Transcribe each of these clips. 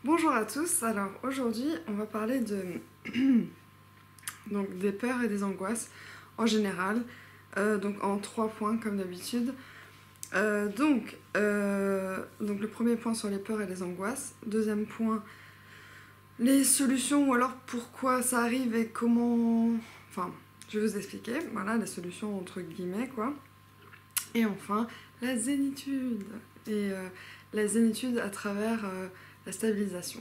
Bonjour à tous, alors aujourd'hui on va parler donc, des peurs et des angoisses en général, donc en 3 points comme d'habitude. Donc le premier point sur les peurs et les angoisses, deuxième point les solutions ou alors pourquoi ça arrive et comment... Enfin, je vais vous expliquer, voilà les solutions entre guillemets quoi. Et enfin la zénitude, et la zénitude à travers la stabilisation.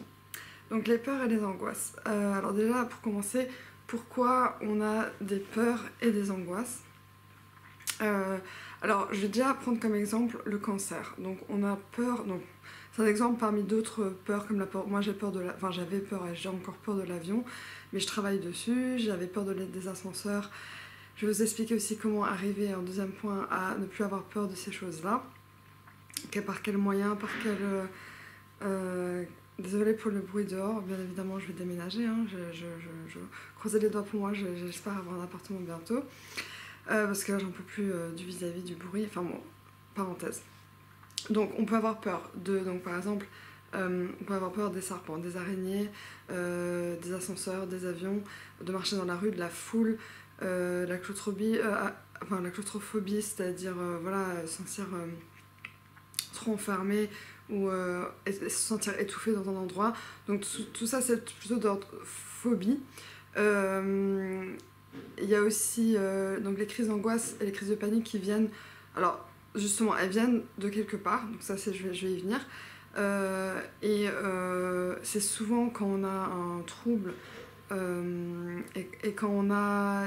Donc les peurs et les angoisses. Alors déjà, pour commencer, pourquoi on a des peurs et des angoisses Alors je vais déjà prendre comme exemple le cancer. Donc on a peur, donc c'est un exemple parmi d'autres peurs comme la peur. Moi j'ai peur de la, enfin j'avais peur et j'ai encore peur de l'avion, mais je travaille dessus. J'avais peur des ascenseurs. Je vais vous expliquer aussi comment arriver en deuxième point à ne plus avoir peur de ces choses-là. Par quels moyens, par quel... Désolée pour le bruit dehors, bien évidemment je vais déménager, hein. Je croisais les doigts pour moi, j'espère avoir un appartement bientôt, parce que là j'en peux plus du vis-à-vis du bruit, enfin bon, parenthèse. Donc on peut avoir peur donc par exemple, on peut avoir peur des serpents, des araignées, des ascenseurs, des avions, de marcher dans la rue, de la foule, la claustrophobie, la claustrophobie, c'est-à-dire voilà, sentir trop enfermé ou se sentir étouffé dans un endroit. Donc tout ça c'est plutôt d'ordre phobie. Il y a aussi donc les crises d'angoisse et les crises de panique qui viennent, alors justement elles viennent de quelque part, donc ça je vais y venir. C'est souvent quand on a un trouble et quand on a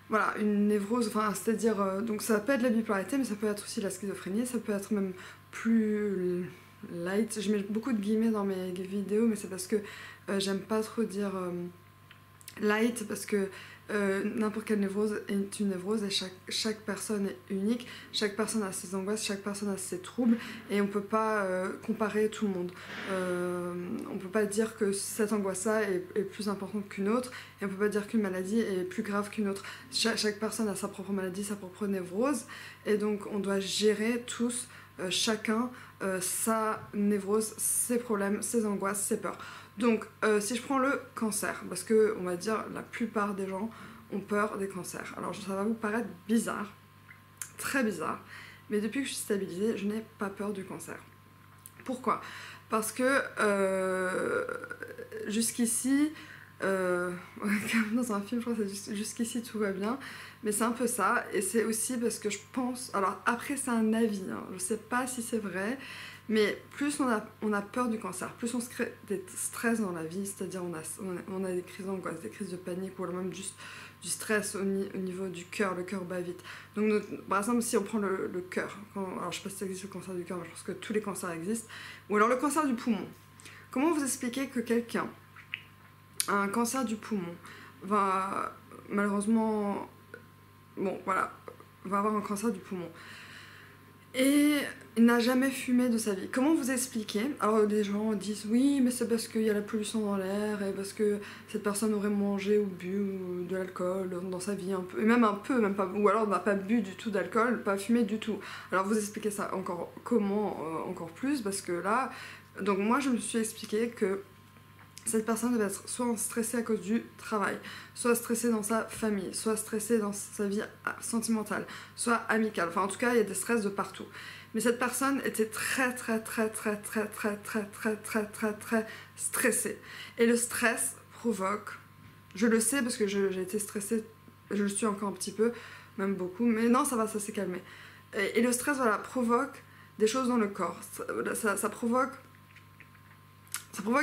voilà, une névrose, enfin, c'est-à-dire, donc ça peut être la bipolarité, mais ça peut être aussi la schizophrénie, ça peut être même plus light. Je mets beaucoup de guillemets dans mes vidéos, mais c'est parce que j'aime pas trop dire light, parce que n'importe quelle névrose est une névrose et chaque personne est unique, chaque personne a ses angoisses, chaque personne a ses troubles et on peut pas comparer tout le monde. On peut pas dire que cette angoisse-là est plus importante qu'une autre et on peut pas dire qu'une maladie est plus grave qu'une autre. Chaque personne a sa propre maladie, sa propre névrose et donc on doit gérer tous, chacun, sa névrose, ses problèmes, ses angoisses, ses peurs. Donc, si je prends le cancer, parce que, on va dire, la plupart des gens ont peur des cancers. Alors, ça va vous paraître bizarre, très bizarre, mais depuis que je suis stabilisée, je n'ai pas peur du cancer. Pourquoi ? Parce que, jusqu'ici, comme dans un film, je crois que c'est jusqu'ici tout va bien, mais c'est un peu ça, et c'est aussi parce que je pense... Alors, après, c'est un avis, hein, je sais pas si c'est vrai, mais plus on a peur du cancer, plus on se crée des stress dans la vie, c'est-à-dire on a des crises d'angoisse, des crises de panique, ou même juste du stress au niveau du cœur, le cœur bat vite. Donc par exemple, si on prend le cœur, alors je sais pas si ça existe le cancer du cœur, mais je pense que tous les cancers existent, ou alors le cancer du poumon. Comment vous expliquer que quelqu'un a un cancer du poumon va malheureusement, bon voilà, va avoir un cancer du poumon et il n'a jamais fumé de sa vie. Comment vous expliquer? Alors des gens disent oui, mais c'est parce qu'il y a la pollution dans l'air et parce que cette personne aurait mangé ou bu ou de l'alcool dans sa vie un peu, et même un peu, même pas, ou alors n'a pas bu du tout d'alcool, pas fumé du tout. Alors vous expliquez ça encore comment, encore plus, parce que là, donc moi je me suis expliqué que cette personne devait être soit stressée à cause du travail, soit stressée dans sa famille, soit stressée dans sa vie sentimentale, soit amicale. Enfin, en tout cas, il y a des stress de partout. Mais cette personne était très stressée. Et le stress provoque, je le sais parce que j'ai été stressée, je le suis encore un petit peu, même beaucoup, mais non, ça va, ça s'est calmé. Et le stress, voilà, provoque des choses dans le corps. Ça provoque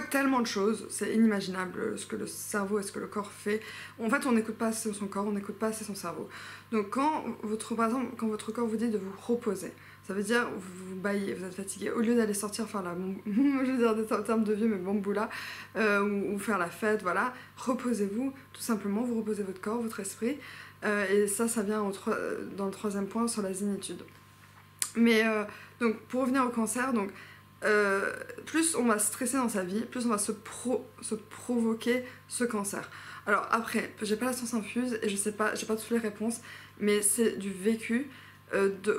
tellement de choses, c'est inimaginable ce que le cerveau et ce que le corps fait. En fait, on n'écoute pas assez son corps, on n'écoute pas assez son cerveau. Donc par exemple, quand votre corps vous dit de vous reposer, ça veut dire vous baillez, vous êtes fatigué, au lieu d'aller sortir faire la je veux dire des termes de vieux mais bamboula, ou faire la fête, voilà, reposez-vous, tout simplement, vous reposez votre corps, votre esprit, et ça vient dans le troisième point sur la zénitude. Mais donc pour revenir au cancer, donc plus on va stresser dans sa vie, plus on va se provoquer ce cancer. Alors après, j'ai pas la science infuse et je sais pas, j'ai pas toutes les réponses, mais c'est du vécu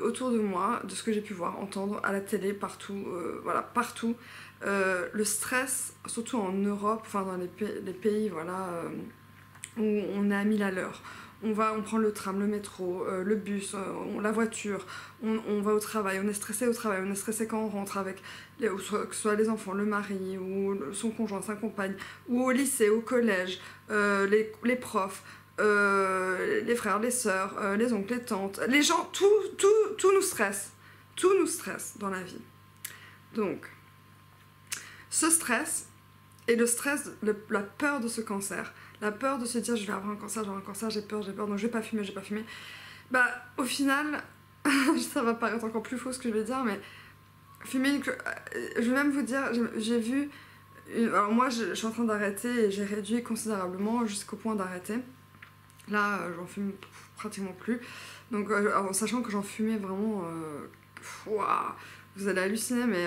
autour de moi, de ce que j'ai pu voir, entendre à la télé, partout, voilà, partout. Le stress, surtout en Europe, enfin dans les pays voilà, où on est à 1000 à l'heure. On prend le tram, le métro, le bus, la voiture, on va au travail, on est stressé au travail, on est stressé quand on rentre avec, que ce soit les enfants, le mari, ou son conjoint, sa compagne, ou au lycée, au collège, les profs, les frères, les sœurs, les oncles, les tantes, les gens, tout nous stresse. Tout nous stresse dans la vie. Donc, ce stress et le stress, la peur de ce cancer, la peur de se dire je vais avoir un cancer, j'ai peur, donc je vais pas fumer, bah au final, ça va paraître encore plus faux ce que je vais dire, mais fumer, je vais même vous dire, j'ai vu, alors moi je suis en train d'arrêter et j'ai réduit considérablement jusqu'au point d'arrêter. Là, j'en fume pratiquement plus, donc en sachant que j'en fumais vraiment, vous allez halluciner, mais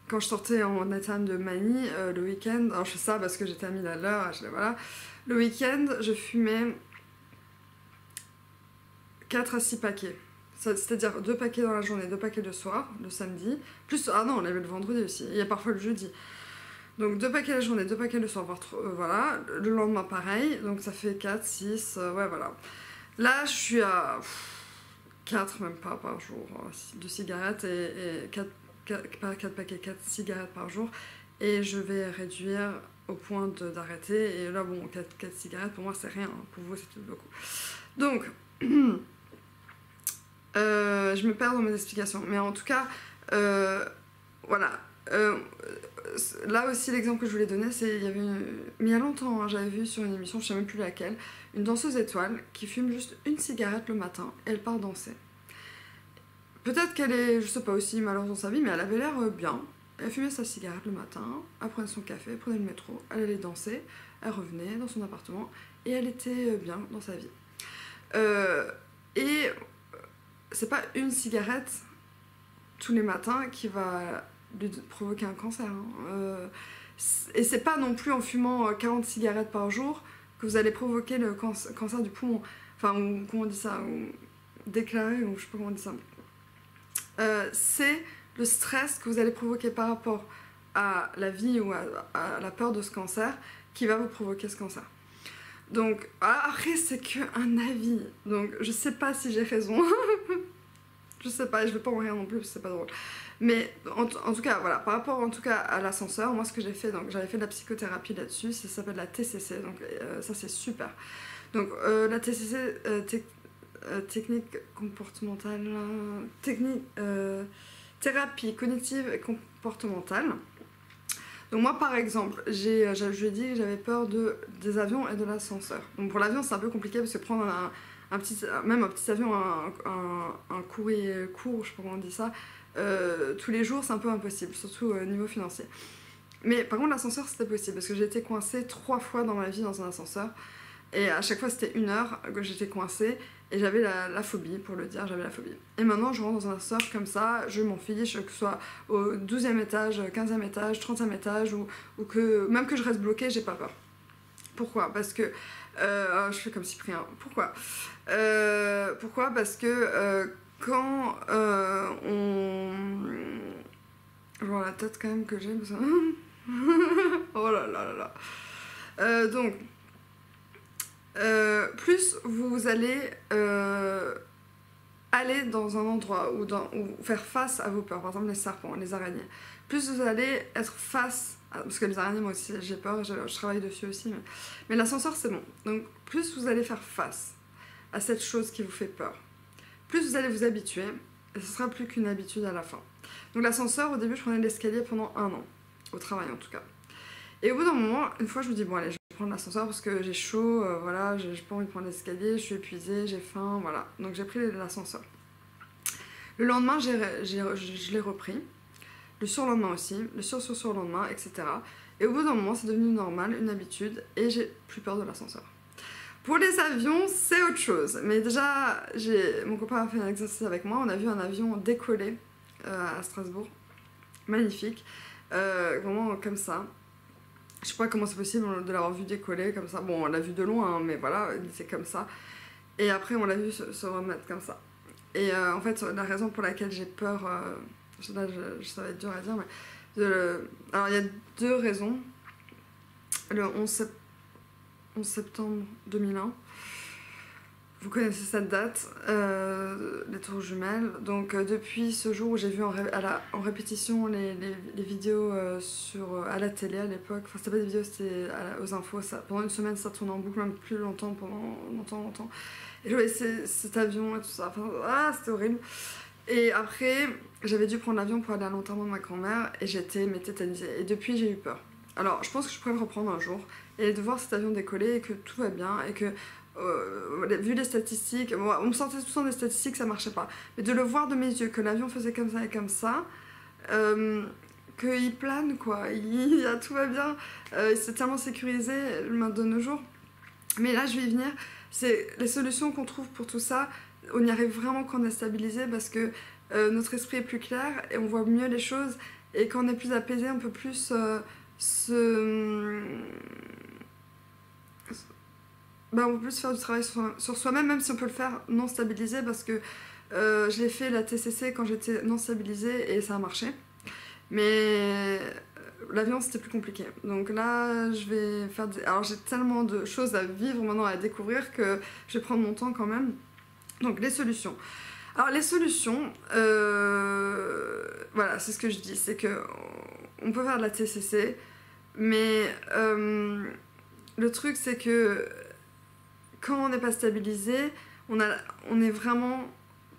quand je sortais en état de manie, le week-end, alors je fais ça parce que j'étais à 1000 à l'heure, voilà. Le week-end, je fumais 4 à 6 paquets. C'est-à-dire 2 paquets dans la journée, 2 paquets le soir, le samedi. Plus, ah non, on avait le vendredi aussi, il y a parfois le jeudi. Donc 2 paquets la journée, 2 paquets le soir, voilà. Le lendemain, pareil, donc ça fait 4, 6, ouais, voilà. Là, je suis à 4, même pas par jour, de cigarettes et 4 paquets, 4 cigarettes par jour, et je vais réduire au point d'arrêter, et là bon, 4 cigarettes pour moi c'est rien, pour vous c'est beaucoup. Donc, je me perds dans mes explications, mais en tout cas, voilà, là aussi l'exemple que je voulais donner, c'est, mais il y a longtemps, hein, j'avais vu sur une émission, je sais même plus laquelle, une danseuse étoile qui fume juste une cigarette le matin, et elle part danser. Peut-être qu'elle est, je sais pas, aussi malheureuse dans sa vie, mais elle avait l'air bien. Elle fumait sa cigarette le matin, elle prenait son café, elle prenait le métro, elle allait danser, elle revenait dans son appartement, et elle était bien dans sa vie. Et c'est pas une cigarette tous les matins qui va lui provoquer un cancer. Hein. Et c'est pas non plus en fumant 40 cigarettes par jour que vous allez provoquer le cancer du poumon. Enfin, ou comment on dit ça, ou déclaré, ou je sais pas comment on dit ça. C'est le stress que vous allez provoquer par rapport à la vie ou à la peur de ce cancer qui va vous provoquer ce cancer. Donc, après, c'est qu'un avis. Donc, je sais pas si j'ai raison. Je sais pas, je vais pas en rire non plus parce que c'est pas drôle. Mais en tout cas, voilà, par rapport en tout cas à l'ascenseur, moi ce que j'ai fait, donc j'avais fait de la psychothérapie là-dessus, ça s'appelle la TCC, donc ça c'est super. Donc la TCC, technique comportementale, thérapie cognitive et comportementale. Donc moi par exemple, je lui ai dit que j'avais peur des avions et de l'ascenseur. Donc pour l'avion c'est un peu compliqué parce que prendre un petit avion, un courrier court, je sais pas comment on dit ça, tous les jours c'est un peu impossible, surtout au niveau financier. Mais par contre l'ascenseur c'était possible parce que j'ai été coincée 3 fois dans ma vie dans un ascenseur. Et à chaque fois, c'était 1 heure que j'étais coincée. Et j'avais la phobie, pour le dire, j'avais la phobie. Et maintenant, je rentre dans un ascenseur comme ça, je m'en fiche, que ce soit au 12e étage, 15e étage, 30e étage, ou que même que je reste bloquée, j'ai pas peur. Pourquoi? Parce que... je fais comme Cyprien. Pourquoi? Parce que quand on... Je vois la tête quand même que j'ai. Parce que... oh là là là là. Donc... plus vous allez aller dans un endroit ou faire face à vos peurs, par exemple les serpents, les araignées, plus vous allez être face parce que les araignées moi aussi j'ai peur, je travaille dessus aussi, mais l'ascenseur c'est bon. Donc plus vous allez faire face à cette chose qui vous fait peur, plus vous allez vous habituer et ce sera plus qu'une habitude à la fin. Donc l'ascenseur, au début je prenais l'escalier pendant 1 an, au travail en tout cas. Et au bout d'un moment, une fois je me dis bon allez, je vais prendre l'ascenseur parce que j'ai chaud, voilà, j'ai pas envie de prendre l'escalier, je suis épuisée, j'ai faim, voilà. Donc j'ai pris l'ascenseur. Le lendemain, je l'ai repris. Le surlendemain aussi, le surlendemain, etc. Et au bout d'un moment, c'est devenu normal, une habitude, et j'ai plus peur de l'ascenseur. Pour les avions, c'est autre chose. Mais déjà, mon copain a fait un exercice avec moi, on a vu un avion décoller à Strasbourg. Magnifique. Vraiment comme ça. Je sais pas comment c'est possible de l'avoir vu décoller comme ça. Bon, on l'a vu de loin, hein, mais voilà, c'est comme ça. Et après, on l'a vu se remettre comme ça. Et en fait, la raison pour laquelle j'ai peur, ça va être dur à dire, mais Alors, il y a deux raisons. Le 11 septembre 2001. Vous connaissez cette date, les tours jumelles. Donc depuis ce jour où j'ai vu en répétition les vidéos à la télé à l'époque, enfin c'était pas des vidéos, c'était aux infos, pendant une semaine ça tournait en boucle, même plus longtemps, pendant longtemps. Et je voyais cet avion et tout ça, enfin c'était horrible. Et après, j'avais dû prendre l'avion pour aller à l'enterrement de ma grand-mère et j'étais tétanisée. Et depuis j'ai eu peur. Alors je pense que je pourrais le reprendre un jour et de voir cet avion décoller et que tout va bien et que vu les statistiques, on me sortait tout le temps des statistiques, ça marchait pas. Mais de le voir de mes yeux, que l'avion faisait comme ça et comme ça, qu'il plane quoi, tout va bien, c'est tellement sécurisé de nos jours. Mais là, je vais y venir, c'est les solutions qu'on trouve pour tout ça, on y arrive vraiment quand on est stabilisé parce que notre esprit est plus clair et on voit mieux les choses. Et quand on est plus apaisé, on peut plus on peut plus faire du travail sur soi-même, même si on peut le faire non stabilisé, parce que je l'ai fait la TCC quand j'étais non stabilisée et ça a marché. Mais l'avion c'était plus compliqué. Donc là, je vais faire alors j'ai tellement de choses à vivre maintenant, à découvrir, que je vais prendre mon temps quand même. Donc les solutions. Alors les solutions, voilà, c'est ce que je dis, c'est que on peut faire de la TCC, mais le truc c'est que quand on n'est pas stabilisé, on est vraiment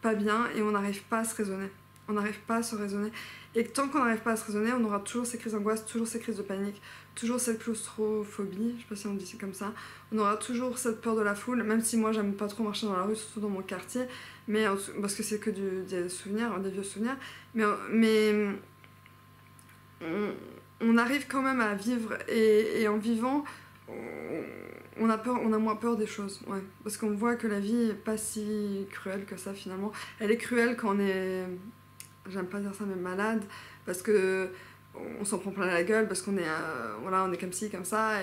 pas bien et on n'arrive pas à se raisonner. On n'arrive pas à se raisonner. Et tant qu'on n'arrive pas à se raisonner, on aura toujours ces crises d'angoisse, toujours ces crises de panique, toujours cette claustrophobie, je sais pas si on dit c'est comme ça. On aura toujours cette peur de la foule, même si moi j'aime pas trop marcher dans la rue, surtout dans mon quartier, mais parce que c'est que des souvenirs, des vieux souvenirs. Mais on arrive quand même à vivre et en vivant, on a moins peur des choses, ouais. Parce qu'on voit que la vie est pas si cruelle que ça finalement. Elle est cruelle quand on est, j'aime pas dire ça, mais malade, parce que on s'en prend plein la gueule, parce qu'on est, voilà, on est comme ci, comme ça,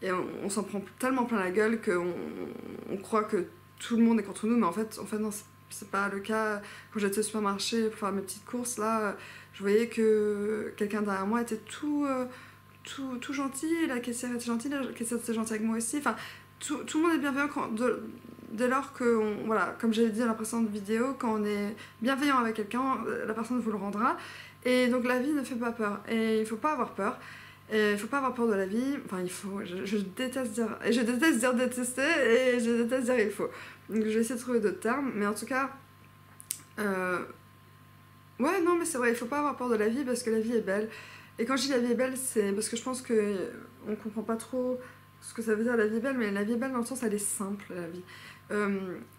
et on s'en prend tellement plein la gueule qu'on croit que tout le monde est contre nous, mais en fait non, c'est pas le cas. Quand j'étais au supermarché pour faire mes petites courses, là, je voyais que quelqu'un derrière moi était tout gentil, la caissière était gentille, la caissière était gentille avec moi aussi, enfin, tout le monde est bienveillant dès lors que, voilà, comme j'avais dit dans la précédente vidéo, quand on est bienveillant avec quelqu'un, la personne vous le rendra. Et donc la vie ne fait pas peur, et il faut pas avoir peur. Et il faut pas avoir peur de la vie, enfin il faut, je déteste dire, et je déteste dire détester, et je déteste dire il faut. Donc je vais essayer de trouver d'autres termes, mais en tout cas, ouais, non mais c'est vrai, il faut pas avoir peur de la vie parce que la vie est belle. Et quand je dis la vie est belle, c'est parce que je pense qu'on comprend pas trop ce que ça veut dire la vie est belle, mais la vie est belle dans le sens elle est simple, la vie.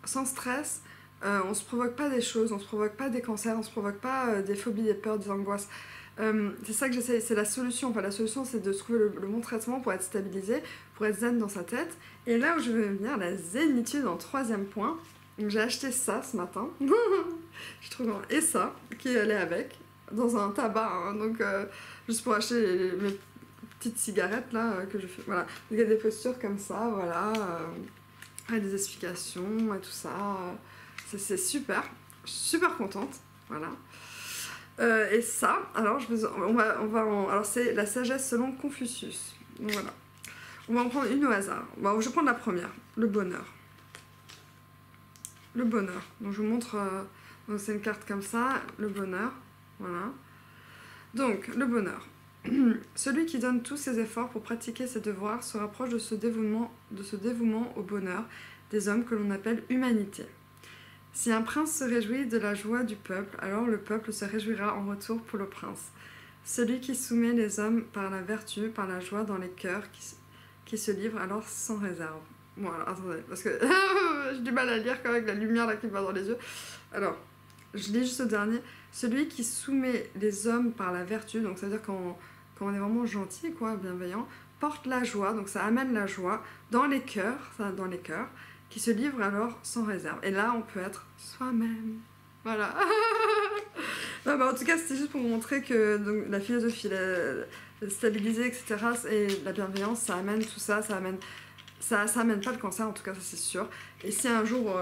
Sans stress, on se provoque pas des choses, on se provoque pas des cancers, on se provoque pas des phobies, des peurs, des angoisses. C'est ça que j'essaie, c'est la solution. Enfin, la solution, c'est de trouver le bon traitement pour être stabilisé, pour être zen dans sa tête. Et là où je veux venir, la zénitude en troisième point. Donc, j'ai acheté ça ce matin. Je trouve et ça, qui allait avec, dans un tabac. Hein, donc, juste pour acheter mes petites cigarettes là, que je fais. Voilà. Il y a des postures comme ça, voilà. Avec des explications et tout ça. C'est super. Je suis super contente. Voilà. Et ça, alors alors c'est la sagesse selon Confucius. Donc voilà. On va en prendre une au hasard. Bon, je vais prendre la première, le bonheur. Le bonheur. Donc je vous montre, donc c'est une carte comme ça, le bonheur. Voilà. Donc, le bonheur. Celui qui donne tous ses efforts pour pratiquer ses devoirs se rapproche de ce dévouement au bonheur des hommes que l'on appelle humanité. Si un prince se réjouit de la joie du peuple, alors le peuple se réjouira en retour pour le prince. Celui qui soumet les hommes par la vertu, par la joie dans les cœurs, qui se livre alors sans réserve. Bon, alors attendez, parce que j'ai du mal à lire quand même avec la lumière là qui me va dans les yeux. Alors, je lis juste le dernier. Celui qui soumet les hommes par la vertu, donc ça veut dire quand on est vraiment gentil, quoi, bienveillant, porte la joie, donc ça amène la joie dans les cœurs, qui se livre alors sans réserve. Et là, on peut être soi-même. Voilà. Non, bah, en tout cas, c'était juste pour vous montrer que donc, la philosophie, la stabiliser, etc., et la bienveillance, ça amène tout ça, ça amène pas le cancer, en tout cas, ça c'est sûr. Et si un jour,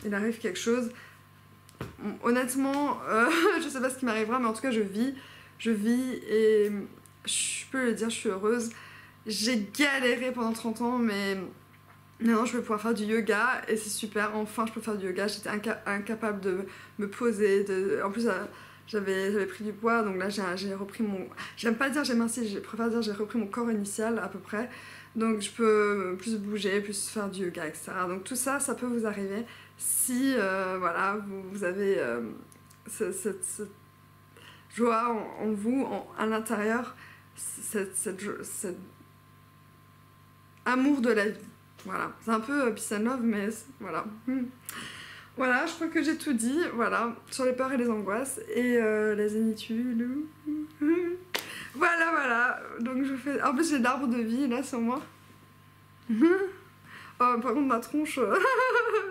il arrive quelque chose, honnêtement, je sais pas ce qui m'arrivera, mais en tout cas, je vis je vis et je peux le dire, je suis heureuse. J'ai galéré pendant 30 ans, mais maintenant je vais pouvoir faire du yoga et c'est super, enfin je peux faire du yoga. J'étais incapable de me poser, en plus j'avais pris du poids, donc là j'ai repris mon... J'aime pas dire j'ai minci, je préfère dire j'ai repris mon corps initial à peu près. Donc je peux plus bouger, plus faire du yoga, etc. Donc tout ça, ça peut vous arriver si voilà, vous avez cette joie en vous, à l'intérieur, cet amour de la vie. Voilà, c'est un peu peace and love, mais voilà. Voilà, je crois que j'ai tout dit, voilà, sur les peurs et les angoisses et la zénitude. Voilà, voilà, donc je fais... En plus j'ai l'arbre de vie là sur moi. Oh, par contre ma tronche,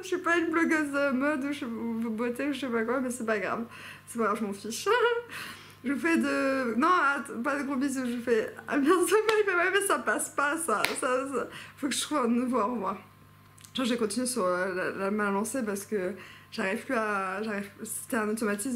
je suis pas une blogueuse de mode ou beauté ou je sais pas quoi, mais c'est pas grave, je m'en fiche. Je vous fais de... Non, pas de gros bisous, je vous fais à bientôt, ouais, mais ça passe pas, ça. Faut que je trouve un nouveau au revoir. Genre, j'ai continué sur la main lancée parce que j'arrive plus à... C'était un automatisme.